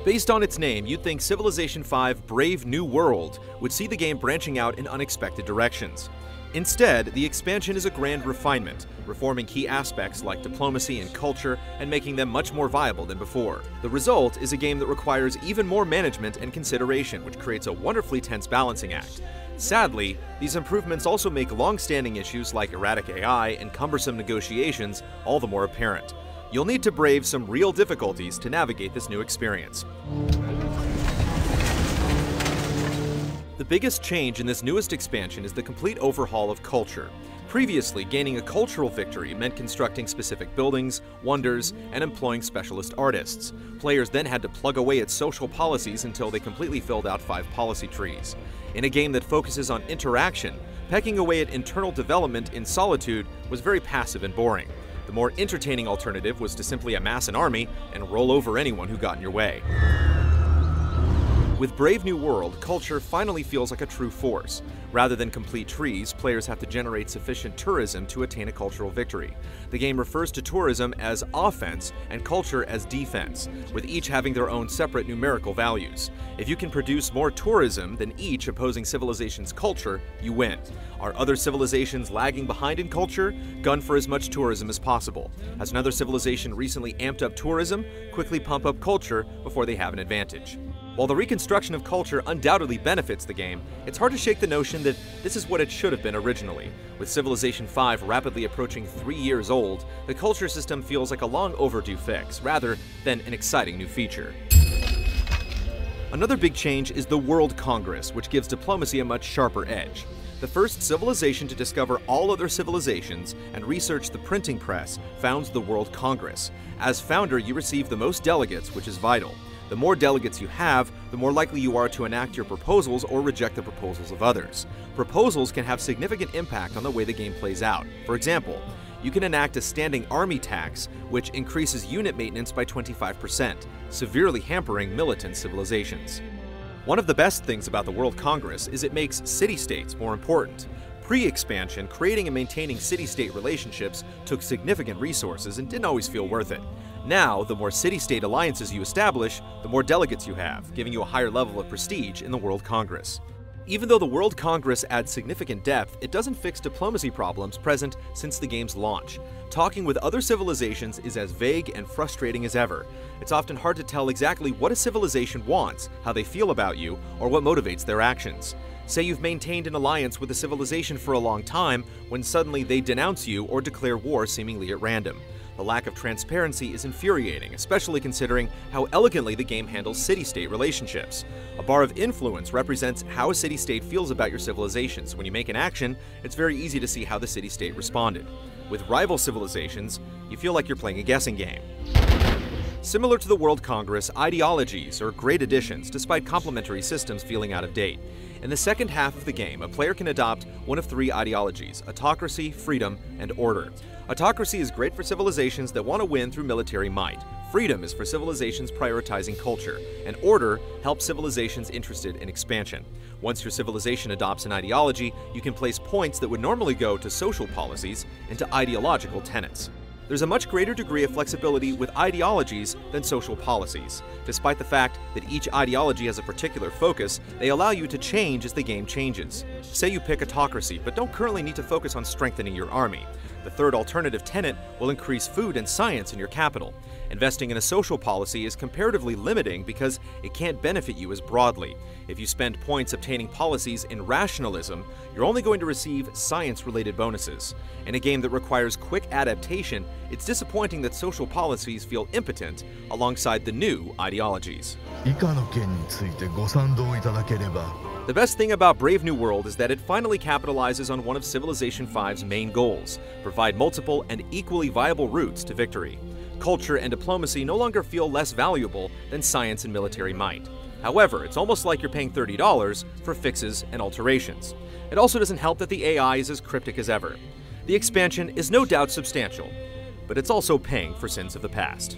Based on its name, you'd think Civilization V Brave New World would see the game branching out in unexpected directions. Instead, the expansion is a grand refinement, reforming key aspects like diplomacy and culture and making them much more viable than before. The result is a game that requires even more management and consideration, which creates a wonderfully tense balancing act. Sadly, these improvements also make long-standing issues like erratic AI and cumbersome negotiations all the more apparent. You'll need to brave some real difficulties to navigate this new experience. The biggest change in this newest expansion is the complete overhaul of culture. Previously, gaining a cultural victory meant constructing specific buildings, wonders, and employing specialist artists. Players then had to plug away at social policies until they completely filled out 5 policy trees. In a game that focuses on interaction, pecking away at internal development in Solitude was very passive and boring. The more entertaining alternative was to simply amass an army and roll over anyone who got in your way. With Brave New World, culture finally feels like a true force. Rather than complete trees, players have to generate sufficient tourism to attain a cultural victory. The game refers to tourism as offense and culture as defense, with each having their own separate numerical values. If you can produce more tourism than each opposing civilization's culture, you win. Are other civilizations lagging behind in culture? Gun for as much tourism as possible. Has another civilization recently amped up tourism? Quickly pump up culture before they have an advantage. While the reconstruction of culture undoubtedly benefits the game, it's hard to shake the notion that this is what it should have been originally. With Civilization V rapidly approaching 3 years old, the culture system feels like a long overdue fix, rather than an exciting new feature. Another big change is the World Congress, which gives diplomacy a much sharper edge. The first civilization to discover all other civilizations and research the printing press founds the World Congress. As founder, you receive the most delegates, which is vital. The more delegates you have, the more likely you are to enact your proposals or reject the proposals of others. Proposals can have significant impact on the way the game plays out. For example, you can enact a standing army tax, which increases unit maintenance by 25%, severely hampering militant civilizations. One of the best things about the World Congress is it makes city-states more important. Pre-expansion, creating and maintaining city-state relationships took significant resources and didn't always feel worth it. Now, the more city-state alliances you establish, the more delegates you have, giving you a higher level of prestige in the World Congress. Even though the World Congress adds significant depth, it doesn't fix diplomacy problems present since the game's launch. Talking with other civilizations is as vague and frustrating as ever. It's often hard to tell exactly what a civilization wants, how they feel about you, or what motivates their actions. Say you've maintained an alliance with a civilization for a long time, when suddenly they denounce you or declare war seemingly at random. The lack of transparency is infuriating, especially considering how elegantly the game handles city-state relationships. A bar of influence represents how a city-state feels about your civilization, so when you make an action, it's very easy to see how the city-state responded. With rival civilizations, you feel like you're playing a guessing game. Similar to the World Congress, ideologies are great additions, despite complementary systems feeling out of date. In the second half of the game, a player can adopt one of 3 ideologies: autocracy, freedom, and order. Autocracy is great for civilizations that want to win through military might. Freedom is for civilizations prioritizing culture, and order helps civilizations interested in expansion. Once your civilization adopts an ideology, you can place points that would normally go to social policies into ideological tenets. There's a much greater degree of flexibility with ideologies than social policies. Despite the fact that each ideology has a particular focus, they allow you to change as the game changes. Say you pick autocracy, but don't currently need to focus on strengthening your army. The third alternative tenet will increase food and science in your capital. Investing in a social policy is comparatively limiting because it can't benefit you as broadly. If you spend points obtaining policies in rationalism, you're only going to receive science-related bonuses. In a game that requires quick adaptation, it's disappointing that social policies feel impotent alongside the new ideologies. The best thing about Brave New World is that it finally capitalizes on one of Civilization V's main goals: provide multiple and equally viable routes to victory. Culture and diplomacy no longer feel less valuable than science and military might. However, it's almost like you're paying $30 for fixes and alterations. It also doesn't help that the AI is as cryptic as ever. The expansion is no doubt substantial, but it's also paying for sins of the past.